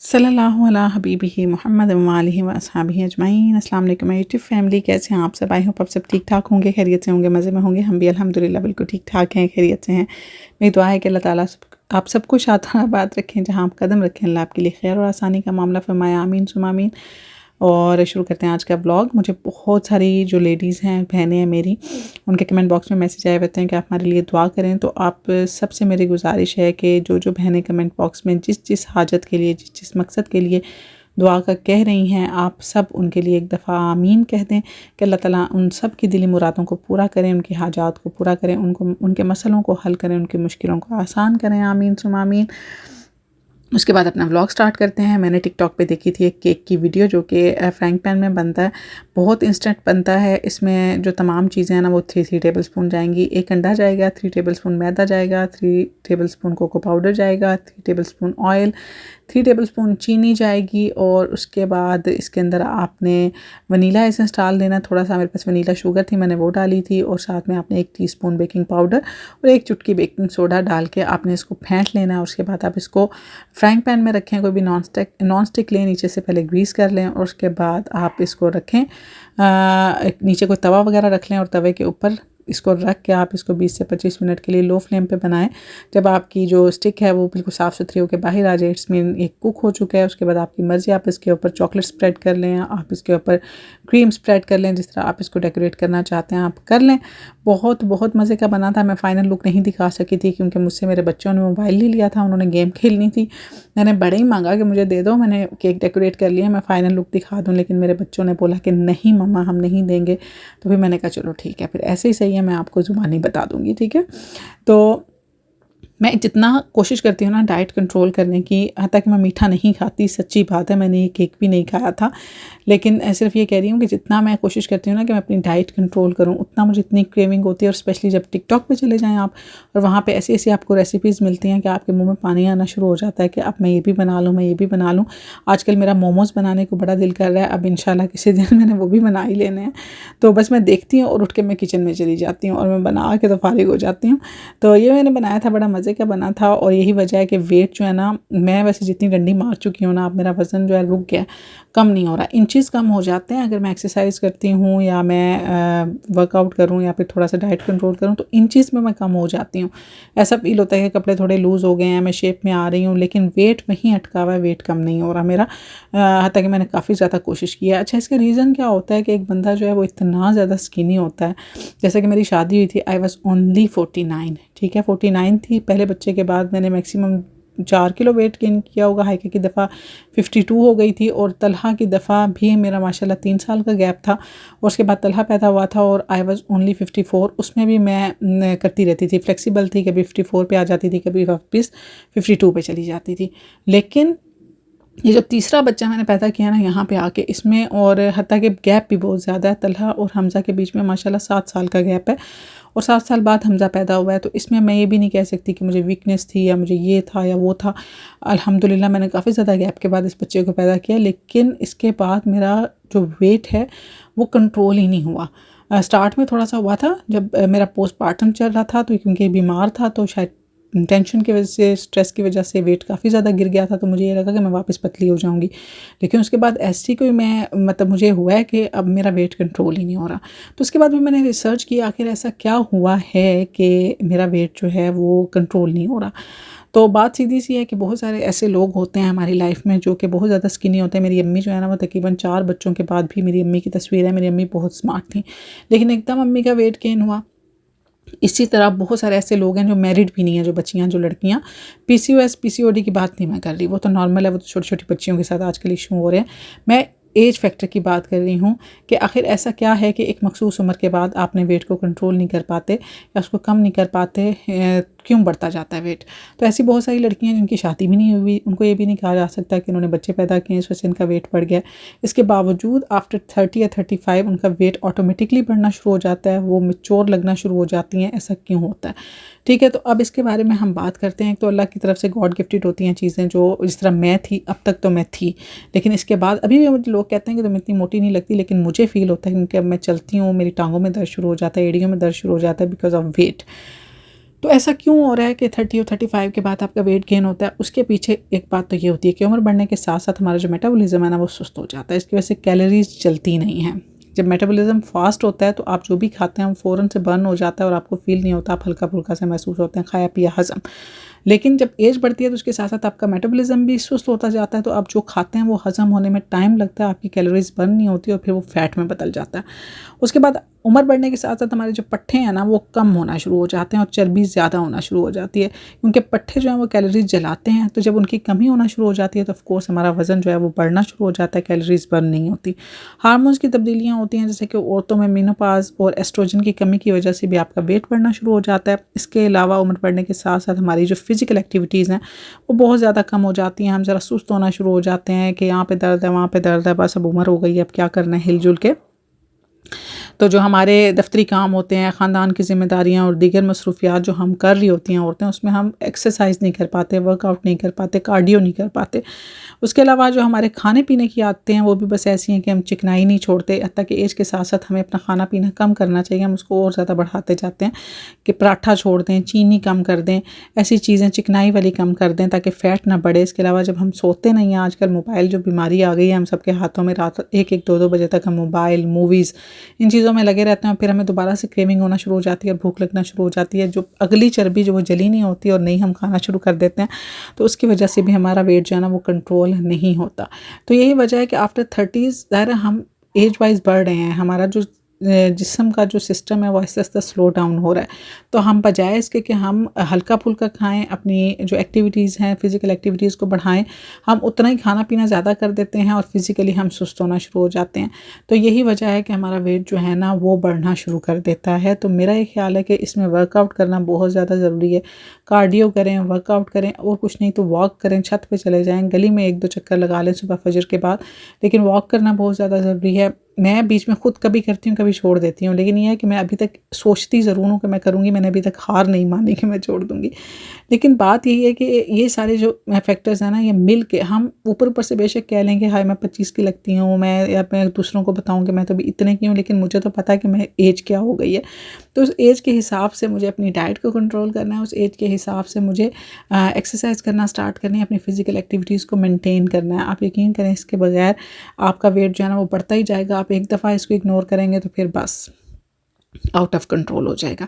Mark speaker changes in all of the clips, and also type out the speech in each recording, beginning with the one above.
Speaker 1: सल्लल्लाहु अला हबीबिही मुहम्मद व आलिहि व अस्हाबिही अजमाइन। अस्सलाम वालेकुम यूट्यूब फैमिली, कैसे हैं आप सब? आई होप आप सब ठीक ठाक होंगे, खैरियत से होंगे, मज़े में होंगे। हम भी अल्हम्दुलिल्लाह बिल्कुल ठीक ठाक हैं, खैरियत से हैं। मेरी दुआ है कि अल्लाह ताला आप सबको शादाबाद रखें, जहाँ आप कदम रखें अल्लाह आपके लिए खैर और आसानी का मामला फरमाए, आमीन सुमा आमीन। और शुरू करते हैं आज का ब्लॉग। मुझे बहुत सारी जो लेडीज़ हैं, बहनें हैं मेरी, उनके कमेंट बॉक्स में मैसेज आए होते हैं कि आप हमारे लिए दुआ करें। तो आप सबसे मेरी गुजारिश है कि जो बहनें कमेंट बॉक्स में जिस जिस हाजत के लिए, जिस जिस मकसद के लिए दुआ का कह रही हैं, आप सब उनके लिए एक दफ़ा आमीन कह दें कि अल्लाह ताला उन सब की दिली मुरादों को पूरा करें, उनकी हाजात को पूरा करें, उनको उनके मसलों को हल करें, उनकी मुश्किलों को आसान करें, आमीन सुमा आमीन। उसके बाद अपना व्लॉग स्टार्ट करते हैं। मैंने टिकटॉक पे देखी थी एक केक की वीडियो जो कि फ्राइंग पैन में बनता है, बहुत इंस्टेंट बनता है। इसमें जो तमाम चीज़ें हैं ना वो 3 टेबल स्पून जाएंगी। एक अंडा जाएगा, 3 टेबल स्पून मैदा जाएगा, 3 टेबल स्पून कोको पाउडर जाएगा, 3 table spoon oil, 3 table spoon चीनी जाएगी। और उसके बाद इसके अंदर आपने वनीला एसेंस डाल देना। थोड़ा सा मेरे पास वनीला शुगर थी, मैंने वो डाली थी। और साथ में आपने 1 टीस्पून बेकिंग पाउडर और 1 चुटकी बेकिंग सोडा डाल के आपने इसको फेंट लेना है। उसके बाद आप इसको फ्राइंग पैन में रखें, कोई भी नॉन स्टिक लें, नीचे से पहले ग्रीस कर लें। और उसके बाद आप इसको रखें, नीचे कोई तवा वगैरह रख लें और तवे के ऊपर इसको रख के आप इसको 20 से 25 मिनट के लिए लो फ्लेम पे बनाएं। जब आपकी जो स्टिक है वो बिल्कुल साफ़ सुथरी होकर बाहर आ जाए, इसमें एक कुक हो चुका है। उसके बाद आपकी मर्ज़ी, आप इसके ऊपर चॉकलेट स्प्रेड कर लें, आप इसके ऊपर क्रीम स्प्रेड कर लें, जिस तरह आप इसको डेकोरेट करना चाहते हैं आप कर लें। बहुत बहुत मज़े का बना था। मैं फ़ाइनल लुक नहीं दिखा सकी थी क्योंकि मुझसे मेरे बच्चों ने मोबाइल नहीं लिया था, उन्होंने गेम खेलनी थी। मैंने बड़े ही मांगा कि मुझे दे दो, मैंने केक डेकोरेट कर लिया, मैं फ़ाइनल लुक दिखा दूँ, लेकिन मेरे बच्चों ने बोला कि नहीं मम्मा हम नहीं देंगे। तो फिर मैंने कहा चलो ठीक है, फिर ऐसे ही सही है, मैं आपको ज़ुबानी बता दूँगी, ठीक है। तो मैं जितना कोशिश करती हूँ ना डाइट कंट्रोल करने की, हत्ता कि मैं मीठा नहीं खाती, सच्ची बात है, मैंने ये केक भी नहीं खाया था। लेकिन सिर्फ ये कह रही हूँ कि जितना मैं कोशिश करती हूँ ना कि मैं अपनी डाइट कंट्रोल करूँ, उतना मुझे इतनी क्रेविंग होती है। और स्पेशली जब टिकटॉक पे चले जाएँ आप और वहाँ पे ऐसी ऐसी आपको रेसिपीज़ मिलती हैं कि आपके मुँह में पानी आना शुरू हो जाता है कि अब मैं ये भी बना लूँ, मैं ये भी बना लूँ। आजकल मेरा मोमोज़ बनाने को बड़ा दिल कर रहा है, अब इंशाल्लाह किसी दिन मैंने वो भी बना ही लेने हैं। तो बस मैं देखती हूँ और उठ के मैं किचन में चली जाती हूँ और मैं बना के तो फारिग हो जाती हूँ। तो ये मैंने बनाया था, बड़ा मज़े का बना था। और यही वजह है कि वेट जो है ना, मैं वैसे जितनी डंडी मार चुकी हूँ ना, अब मेरा वज़न जो है रुक गया, कम नहीं हो रहा। इंचेस कम हो जाते हैं अगर मैं एक्सरसाइज करती हूँ या मैं वर्कआउट करूँ या फिर थोड़ा सा डाइट कंट्रोल करूँ, तो इंचेस में मैं कम हो जाती हूँ। ऐसा फील होता है कि कपड़े थोड़े लूज़ हो गए हैं, मैं शेप में आ रही हूँ, लेकिन वेट वहीं अटका हुआ है, वेट कम नहीं हो रहा मेरा। हत्ता कि मैंने काफ़ी ज़्यादा कोशिश की है। अच्छा, इसका रीज़न क्या होता है कि एक बंदा जो है वो इतना ज़्यादा स्किनी होता है। जैसे कि मेरी शादी हुई थी, आई वॉज ओनली 49, ठीक है 49 थी। पहले बच्चे के बाद मैंने मैक्सिमम 4 किलो वेट गेन किया होगा। हाइका की दफ़ा 52 हो गई थी और तलहा की दफ़ा भी मेरा माशाल्लाह 3 साल का गैप था। और उसके बाद तलहा पैदा हुआ था और आई वाज ओनली 54। उसमें भी मैं करती रहती थी, फ्लेक्सिबल थी, कभी 54 पे आ जाती थी, कभी वापस 52 पे चली जाती थी। लेकिन ये जब तीसरा बच्चा मैंने पैदा किया ना यहाँ पे आके, इसमें और हत्ता कि गैप भी बहुत ज़्यादा है, तलहा और हमज़ा के बीच में माशाल्लाह 7 साल का गैप है। और 7 साल बाद हमज़ा पैदा हुआ है। तो इसमें मैं ये भी नहीं कह सकती कि मुझे वीकनेस थी या मुझे ये था या वो था। अल्हम्दुलिल्लाह मैंने काफ़ी ज़्यादा गैप के बाद इस बच्चे को पैदा किया, लेकिन इसके बाद मेरा जो वेट है वो कंट्रोल ही नहीं हुआ। स्टार्ट में थोड़ा सा हुआ था जब मेरा पोस्टपार्टम चल रहा था, तो क्योंकि बीमार था तो शायद टेंशन की वजह से, स्ट्रेस की वजह से वेट काफ़ी ज़्यादा गिर गया था। तो मुझे ये लगा कि मैं वापस पतली हो जाऊंगी। लेकिन उसके बाद ऐसी कोई मैं मतलब मुझे हुआ है कि अब मेरा वेट कंट्रोल ही नहीं हो रहा। तो उसके बाद भी मैंने रिसर्च किया आखिर ऐसा क्या हुआ है कि मेरा वेट जो है वो कंट्रोल नहीं हो रहा। तो बात सीधी सी है कि बहुत सारे ऐसे लोग होते हैं हमारी लाइफ में जो कि बहुत ज़्यादा स्किनी होते हैं। मेरी अम्मी जो है ना, वो तकरीबन 4 बच्चों के बाद भी, मेरी अम्मी की तस्वीर है, मेरी अम्मी बहुत स्मार्ट थी, लेकिन एकदम अम्मी का वेट गेन हुआ। इसी तरह बहुत सारे ऐसे लोग हैं जो मैरिड भी नहीं है, जो बच्चियां, जो लड़कियां, पीसीओएस पीसीओडी की बात नहीं मैं कर रही, वो तो नॉर्मल है, वो तो छोटी छोटी बच्चियों के साथ आजकल इशू हो रहे हैं। मैं एज फैक्टर की बात कर रही हूँ कि आखिर ऐसा क्या है कि एक मखसूस उम्र के बाद आपने वेट को कंट्रोल नहीं कर पाते या उसको कम नहीं कर पाते, क्यों बढ़ता जाता है वेट। तो ऐसी बहुत सारी लड़कियां जिनकी शादी भी नहीं हुई, उनको ये भी नहीं कहा जा सकता कि उन्होंने बच्चे पैदा किए, इस वजह से इनका वेट बढ़ गया। इसके बावजूद आफ्टर 30 या 35 उनका वेट ऑटोमेटिकली बढ़ना शुरू हो जाता है, वो मैच्योर लगना शुरू हो जाती हैं। ऐसा क्यों होता है, ठीक है। तो अब इसके बारे में हम बात करते हैं। तो अल्लाह की तरफ से गॉड गिफ्टेड होती हैं चीज़ें, जो जिस तरह मैं थी, अब तक तो मैं थी, लेकिन इसके बाद अभी भी मुझे लोग कहते हैं कि तुम इतनी मोटी नहीं लगती, लेकिन मुझे फ़ील होता है क्योंकि अब मैं चलती हूँ, मेरी टांगों में दर्द शुरू हो जाता है, एड़ियों में दर्द शुरू हो जाता है बिकॉज ऑफ वेट। तो ऐसा क्यों हो रहा है कि 30 और 35 के बाद आपका वेट गेन होता है? उसके पीछे एक बात तो ये होती है कि उम्र बढ़ने के साथ साथ हमारा जो मेटाबॉलिज्म है ना वो सुस्त हो जाता है। इसकी वजह से कैलोरीज चलती नहीं हैं। जब मेटाबॉलिज्म फास्ट होता है तो आप जो भी खाते हैं वो फ़ौरन से बर्न हो जाता है और आपको फील नहीं होता, आप हल्का फुल्का सा महसूस होते हैं, खाया पिया हज़म। लेकिन जब एज बढ़ती है तो उसके साथ साथ आपका मेटाबॉलिज्म भी सुस्त होता जाता है, तो आप जो खाते हैं वो हज़म होने में टाइम लगता है, आपकी कैलोरीज बर्न नहीं होती और फिर वो फैट में बदल जाता है। उसके बाद उम्र बढ़ने के साथ साथ हमारे जो पट्ठे हैं ना वो कम होना शुरू हो जाते हैं और चर्बी ज़्यादा होना शुरू हो जाती है, क्योंकि पट्ठे जो हैं वो कैलोरीज जलाते हैं। तो जब उनकी कमी होना शुरू हो जाती है तो ऑफकोर्स हमारा वज़न जो है वो बढ़ना शुरू हो जाता है, कैलोरीज बर्न नहीं होती। हार्मोन्स की तब्दीलियाँ होती हैं, जैसे कि औरतों में मेनोपॉज और एस्ट्रोजन की कमी की वजह से भी आपका वेट बढ़ना शुरू हो जाता है। इसके अलावा उम्र बढ़ने के साथ साथ हमारी जो फिजिकल एक्टिविटीज़ हैं वो बहुत ज़्यादा कम हो जाती हैं। हम ज़रा सुस्त होना शुरू हो जाते हैं कि यहाँ पे दर्द है, वहाँ पे दर्द है, बस अब उम्र हो गई है, अब क्या करना है हिलजुल के। तो जो हमारे दफ्तरी काम होते हैं, ख़ानदान की ज़िम्मेदारियाँ और दीगर मसरूफ़ियात जो हम कर रही होती हैं औरतें, उसमें हम एक्सरसाइज़ नहीं कर पाते, वर्कआउट नहीं कर पाते, कार्डियो नहीं कर पाते। उसके अलावा जो हमारे खाने पीने की आदतें हैं वो भी बस ऐसी हैं कि हम चिकनाई नहीं छोड़ते। हत्ता कि एज के साथ साथ हमें अपना खाना पीना कम करना चाहिए, हम उसको और ज़्यादा बढ़ाते जाते हैं कि पराठा छोड़ दें, चीनी कम कर दें, ऐसी चीज़ें चिकनाई वाली कम कर दें ताकि फ़ैट ना बढ़े। इसके अलावा जब हम सोते नहीं हैं, आजकल मोबाइल जो बीमारी आ गई है हम सबके हाथों में, रात 1-1, 2-2 बजे तक हम मोबाइल, मूवीज़, इन चीज़ों में लगे रहते हैं। फिर हमें दोबारा से क्रेविंग होना शुरू हो जाती है और भूख लगना शुरू हो जाती है, जो अगली चर्बी जो वो जली नहीं होती और नहीं हम खाना शुरू कर देते हैं, तो उसकी वजह से भी हमारा वेट जो है ना वो कंट्रोल नहीं होता। तो यही वजह है कि आफ्टर 30s ज़ाहिर हम एज वाइज बढ़ रहे हैं, हमारा जो जिस्म का जो सिस्टम है वो आहिस्ता आहिस्ता स्लो डाउन हो रहा है। तो हम बजाय इसके कि हम हल्का फुल्का खाएं, अपनी जो एक्टिविटीज़ हैं फिज़िकल एक्टिविटीज़ को बढ़ाएं, हम उतना ही खाना पीना ज़्यादा कर देते हैं और फिज़िकली हम सुस्त होना शुरू हो जाते हैं। तो यही वजह है कि हमारा वेट जो है ना वो बढ़ना शुरू कर देता है। तो मेरा ये ख्याल है कि इसमें वर्कआउट करना बहुत ज़्यादा ज़रूरी है। कार्डियो करें, वर्कआउट करें, और कुछ नहीं तो वॉक करें, छत पे चले जाएं, गली में 1-2 चक्कर लगा लें सुबह फजर के बाद, लेकिन वॉक करना बहुत ज़्यादा ज़रूरी है। मैं बीच में खुद कभी करती हूँ, कभी छोड़ देती हूँ, लेकिन ये है कि मैं अभी तक सोचती ज़रूर हूँ कि मैं करूँगी, मैंने अभी तक हार नहीं मानी कि मैं छोड़ दूँगी। लेकिन बात यही है कि ये सारे जो फैक्टर्स हैं ना ये मिल के, हम ऊपर ऊपर से बेशक कह लेंगे हाय मैं 25 की लगती हूँ, मैं या मैं दूसरों को बताऊँ कि मैं तो अभी इतने की हूँ, लेकिन मुझे तो पता है कि मैं एज क्या हो गई है। तो उस एज के हिसाब से मुझे अपनी डाइट को कंट्रोल करना है, उस एज के हिसाब से मुझे एक्सरसाइज करना स्टार्ट करनी है, अपनी फिजिकल एक्टिविटीज़ को मेंटेन करना है। आप यकीन करें इसके बगैर आपका वेट जो है ना वो बढ़ता ही जाएगा। आप एक दफ़ा इसको इग्नोर करेंगे तो फिर बस आउट ऑफ कंट्रोल हो जाएगा।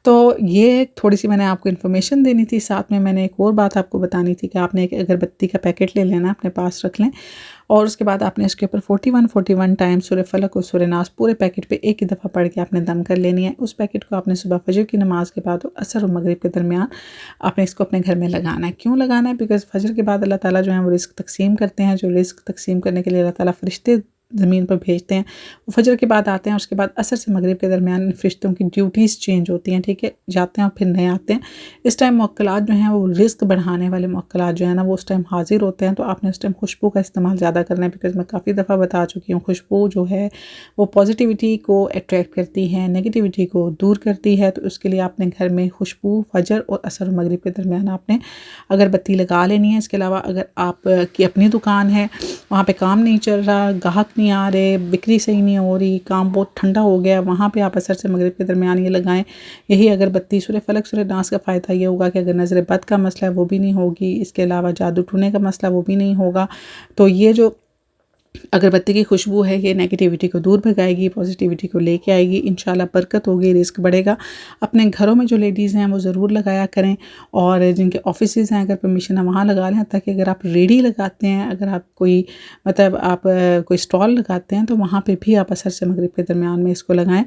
Speaker 1: तो ये थोड़ी सी मैंने आपको इन्फॉर्मेशन देनी थी। साथ में मैंने एक और बात आपको बतानी थी कि आपने एक अगरबत्ती का पैकेट ले लेना, अपने पास रख लें, और उसके बाद आपने इसके ऊपर 41 टाइम्स सूरह फलक और सूरह नास पूरे पैकेट पे एक ही दफ़ा पढ़ के आपने दम कर लेनी है। उस पैकेट को आपने सुबह फजर की नमाज के बाद और असर और मगरिब के दरमियान आपने इसको अपने घर में लगाना है। क्यों लगाना है? बिकॉज़ फजर के बाद अल्लाह ताला जो है वो रिस्क तकसीम करते हैं। जो रिस्क तकसीम करने के लिए अल्लाह ताला फरिश्ते ज़मीन पर भेजते हैं, वो फजर के बाद आते हैं। उसके बाद असर से मगरिब के दरमियान इन फरिश्तों की ड्यूटीज़ चेंज होती हैं, ठीक है, जाते हैं और फिर नए आते हैं। इस टाइम मुअक्कलात जो हैं वो रिस्क बढ़ाने वाले मुअक्कलात जो है ना वो उस टाइम हाजिर होते हैं। तो आपने उस टाइम खुशबू का इस्तेमाल ज़्यादा करना है, बिकॉज़ मैं काफ़ी दफ़ा बता चुकी हूँ खुशबू जो है वो पॉजिटिविटी को अट्रैक्ट करती है, नेगेटिविटी को दूर करती है। तो उसके लिए आपने घर में खुशबू फजर और असर और मगरिब के दरमियान आपने अगरबत्ती लगा लेनी है। इसके अलावा अगर आप की अपनी दुकान है, वहाँ पे काम नहीं चल रहा, ग्राहक नहीं आ रहे, बिक्री सही नहीं हो रही, काम बहुत ठंडा हो गया, वहाँ पे आप असर से मगरिब के दरमियान ये लगाएं यही अगरबत्ती। सूरह फलक सूरह नास का फ़ायदा ये होगा कि अगर नज़र बद का मसला है वो भी नहीं होगी, इसके अलावा जादू टूने का मसला वो भी नहीं होगा। तो ये जो अगरबत्ती की खुशबू है ये नेगेटिविटी को दूर भगाएगी, पॉजिटिविटी को लेके आएगी, इंशाल्लाह बरकत होगी, रिस्क बढ़ेगा। अपने घरों में जो लेडीज़ हैं वो ज़रूर लगाया करें, और जिनके ऑफिसेज़ हैं अगर परमिशन है वहाँ लगा लें, ताकि अगर आप रेडी लगाते हैं, अगर आप कोई मतलब आप कोई स्टॉल लगाते हैं तो वहाँ पे भी आप असर से मगरिब के दरमियान में इसको लगाएं।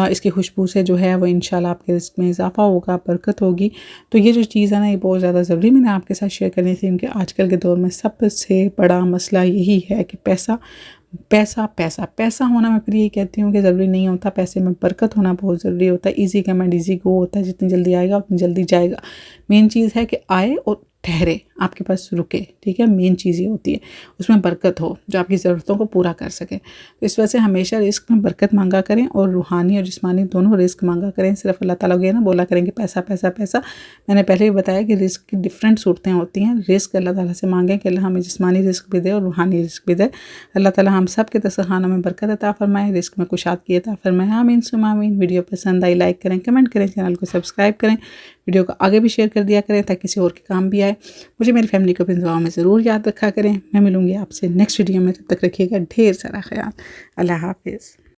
Speaker 1: इसकी खुशबू से जो है वो इंशाल्लाह आपके रिस्क में इजाफा होगा, बरकत होगी। तो ये जो चीज़ है ना ये बहुत ज़्यादा ज़रूरी मैंने आपके साथ शेयर करनी थी, क्योंकि आजकल के दौर में सबसे बड़ा मसला यही है कि पैसा पैसा पैसा पैसा होना। मैं फिर ये कहती हूँ कि ज़रूरी नहीं होता, पैसे में बरकत होना बहुत ज़रूरी होता है। ईजी कमेंट ईजी गो होता है, जितनी जल्दी आएगा उतनी जल्दी जाएगा। मेन चीज़ है कि आए और ठहरे, आपके पास रुके, ठीक है। मेन चीज़ ये होती है उसमें बरकत हो जो आपकी ज़रूरतों को पूरा कर सके। तो इस वजह से हमेशा रिस्क में बरकत मांगा करें, और रूहानी और जिस्मानी दोनों रिस्क मांगा करें। सिर्फ अल्लाह ताला को ना बोला करेंगे पैसा पैसा पैसा। मैंने पहले ही बताया कि रिस्क की डिफरेंट सूरतें होती हैं। रिस्क अल्लाह ताला से मांगें कि अल्लाह हमें जिस्मानी रिस्क भी दे और रूहानी रिस्क भी दे। अल्लाह ताला हम सब के दस्तरखानों में बरकत अता फरमाए, रिस्क में कुशादगी अता फरमाए। आमीन सुमा आमीन। वीडियो पसंद आई लाइक करें, कमेंट करें, चैनल को सब्सक्राइब करें। वीडियो को आगे भी शेयर कर दिया करें ताकि किसी और के काम भी आए। मुझे मेरी फैमिली को अपनी दुआओं में ज़रूर याद रखा करें। मैं मिलूँगी आपसे नेक्स्ट वीडियो में, तब तक रखिएगा ढेर सारा ख्याल। अल्लाह हाफ़िज़।